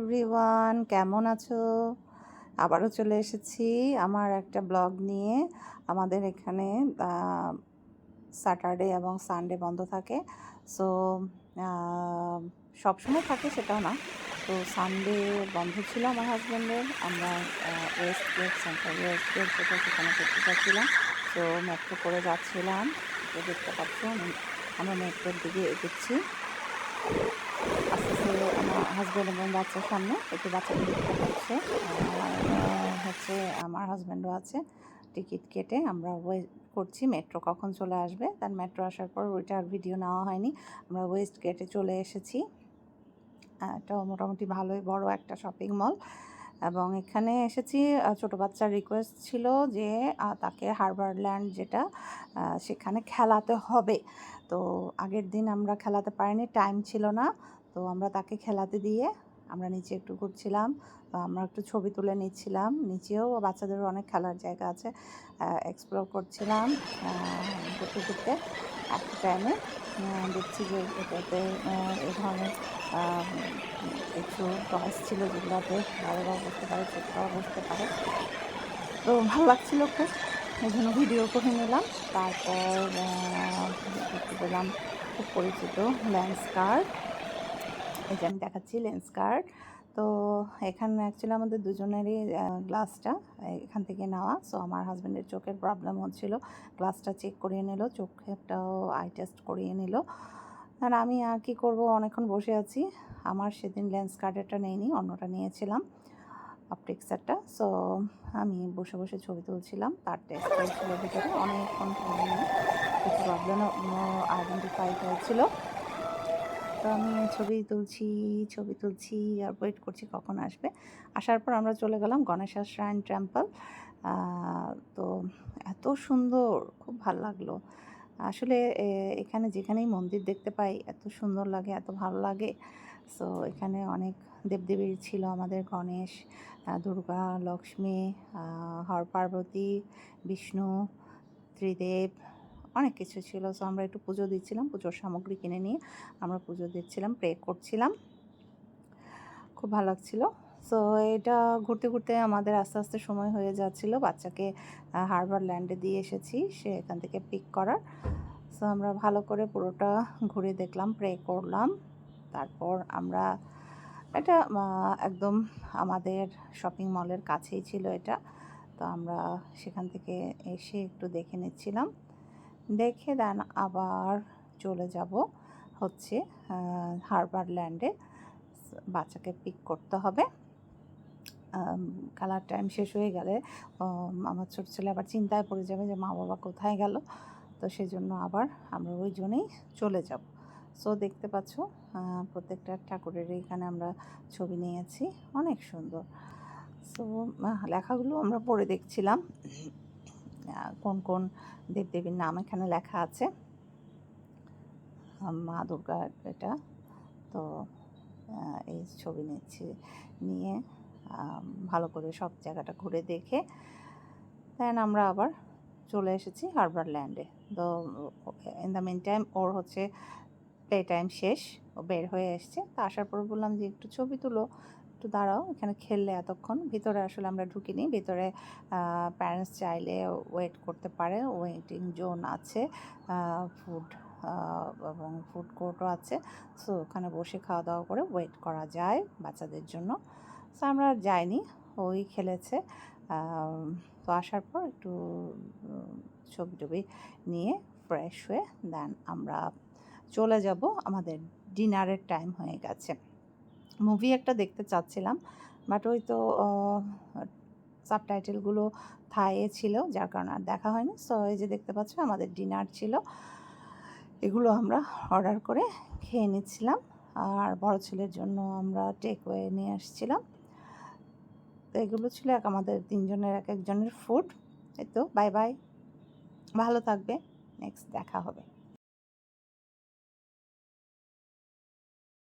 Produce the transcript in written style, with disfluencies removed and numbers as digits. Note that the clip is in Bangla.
এভরিওয়ান, কেমন আছো? আবারও চলে এসেছি আমার একটা ব্লগ নিয়ে। আমাদের এখানে স্যাটারডে এবং সানডে বন্ধ থাকে। সো সবসময় থাকে সেটাও না। তো সানডে বন্ধ ছিল আমার হাজব্যান্ডের। আমরা west gate, central west gate যেটা, সেখানে ঘুরতে যাচ্ছিলাম। সো মেট্রো করে যাচ্ছিলাম। তো দেখতে পাচ্ছ আমরা মেট্রোর দিকে এগোচ্ছি। আস্তে আস্তে আমার হাজব্যান্ড এবং বাচ্চার সামনে একটু বাচ্চাকে দেখতে পাচ্ছে। আর হচ্ছে আমার হাজব্যান্ডও আছে। টিকিট কেটে আমরা ওয়েট করছি মেট্রো কখন চলে আসবে। তার মেট্রো আসার পর ওইটার ভিডিও নেওয়া হয়নি। আমরা ওয়েস্ট গেটে চলে এসেছি। এটা মোটামুটি ভালোই বড় একটা শপিং মল, এবং এখানে এসেছি ছোটো বাচ্চার রিকোয়েস্ট ছিল যে তাকে হারবারল্যান্ড যেটা, সেখানে খেলাতে হবে। তো আগের দিন আমরা খেলাতে পারিনি, টাইম ছিল না। তো আমরা তাকে খেলাতে দিয়ে আমরা নিচে একটু ঘুরছিলাম। আমরা একটু ছবি তুলে নিচ্ছিলাম। নিচেও বাচ্চাদেরও অনেক খেলার জায়গা আছে, এক্সপ্লোর করছিলাম। ঘুরতে ঘুরতে একটা টাইমে দেখছি যে এটাতে এই ধরনের কিছু টয়েস ছিল যেগুলোতে বড়রাও বসতে পারে, ছোটরাও বসতে পারে। তো ভালো লাগছিল খুব, এই জন্য ভিডিও করে নিলাম। তারপর দেখতে পেলাম খুব পরিচিত লেন্সকার্ট। এই যে আমি দেখাচ্ছি লেন্সকার্ট। তো এখানে অ্যাকচুয়ালি আমাদের দুজনেরই গ্লাসটা এখান থেকে নেওয়া। সো আমার হাজব্যান্ডের চোখের প্রবলেম হচ্ছিল, গ্লাসটা চেক করিয়ে নিল, চোখেরটাও আই টেস্ট করিয়ে নিল। আর আমি আর কি করব, অনেকক্ষণ বসে আছি। আমার সেদিন লেন্সকার্টেরটা নেইনি, অন্যটা নিয়েছিলাম, অপটিক্সেরটা। সো আমি বসে বসে ছবি তুলছিলাম। তার টেস্ট হয়েছিল ভিতরে, অনেকক্ষণ পরে নিয়ে কিছু প্রবলেম আইডেন্টিফাই হয়েছিল। তো আমি ছবি তুলছি আর ওয়েট করছি কখন আসবে। আসার পর আমরা চলে গেলাম গণেশা শ্রাইন টেম্পল। তো এত সুন্দর, খুব ভাল লাগলো। আসলে এখানে যেখানেই মন্দির দেখতে পাই এত সুন্দর লাগে, এত ভালো লাগে। সো এখানে অনেক দেবদেবীর ছিল আমাদের, গণেশ, দুর্গা, লক্ষ্মী, হর পার্বতী, বিষ্ণু, ত্রিদেব, অনেক কিছু ছিল। সো আমরা একটু পুজো দিচ্ছিলাম, পুজোর সামগ্রী কিনে নিয়ে আমরা পুজো দিচ্ছিলাম, প্রে করছিলাম। খুব ভালো লাগছিল। সো এটা ঘুরতে ঘুরতে আমাদের আস্তে আস্তে সময় হয়ে যাচ্ছিল। বাচ্চাকে হারবার ল্যান্ডে দিয়ে এসেছি, সে এখান থেকে পিক করার। সো আমরা ভালো করে পুরোটা ঘুরে দেখলাম, প্রে করলাম। তারপর আমরা এটা একদম আমাদের শপিং মলের কাছেই ছিল এটা। তো আমরা সেখান থেকে এসে একটু দেখে নিচ্ছিলাম, দেখে দেন আবার চলে যাব হচ্ছে হারবার ল্যান্ডে। বাচ্চাকে পিক করতে হবে। খেলার টাইম শেষ হয়ে গেলে আমার ছোটো ছেলে আবার চিন্তায় পড়ে যাবে যে মা বাবা কোথায় গেল। তো সেজন্য আবার আমরা ওই জন্যই চলে যাব। সো দেখতে পাচ্ছ প্রত্যেকটা ঠাকুরের এখানে আমরা ছবি নিয়েছি, অনেক সুন্দর। সো লেখাগুলো আমরা পড়ে দেখছিলাম কোন কোন দেবদেবীর নাম এখানে লেখা আছে। মা দুর্গা এটা। তো এই ছবি নিয়ে ভালো করে সব জায়গাটা ঘুরে দেখে দেন আমরা আবার চলে এসেছি হারবার ল্যান্ডে। তো ইন দ্য মিন টাইম ওর হচ্ছে প্লে টাইম শেষ, ও বের হয়ে এসছে। তো আসার পর বললাম যে একটু ছবি তুলো, একটু দাঁড়াও, এখানে খেললে এতক্ষণ। ভিতরে আসলে আমরা ঢুকিনি, ভিতরে প্যারেন্টস চাইলে ওয়েট করতে পারে, ওয়েটিং জোন আছে, ফুড এবং ফুড কোর্টও আছে। সো ওখানে বসে খাওয়া দাওয়া করে ওয়েট করা যায় বাচ্চাদের জন্য। সো আমরা আর যাইনি, ওই খেলেছে। তো আসার পর একটু ছবি টবি নিয়ে ফ্রেশ হয়ে দেন আমরা চলে যাব, আমাদের ডিনারের টাইম হয়ে গেছে। মুভি একটা দেখতে চাচ্ছিলাম, বাট ওই তো সাবটাইটেলগুলো থাইয়ে ছিল, যার কারণে আর দেখা হয়নি। সো এই যে দেখতে পাচ্ছ আমাদের ডিনার ছিল, এগুলো আমরা অর্ডার করে খেয়ে নিচ্ছিলাম। আর বড় ছেলের জন্য আমরা টেক ওয়ে নিয়ে আসছিলাম। তো এগুলো ছিল আমাদের তিনজনের এক একজনের ফুড। এই তো, বাই বাই, ভালো থাকবে, নেক্সট দেখা হবে।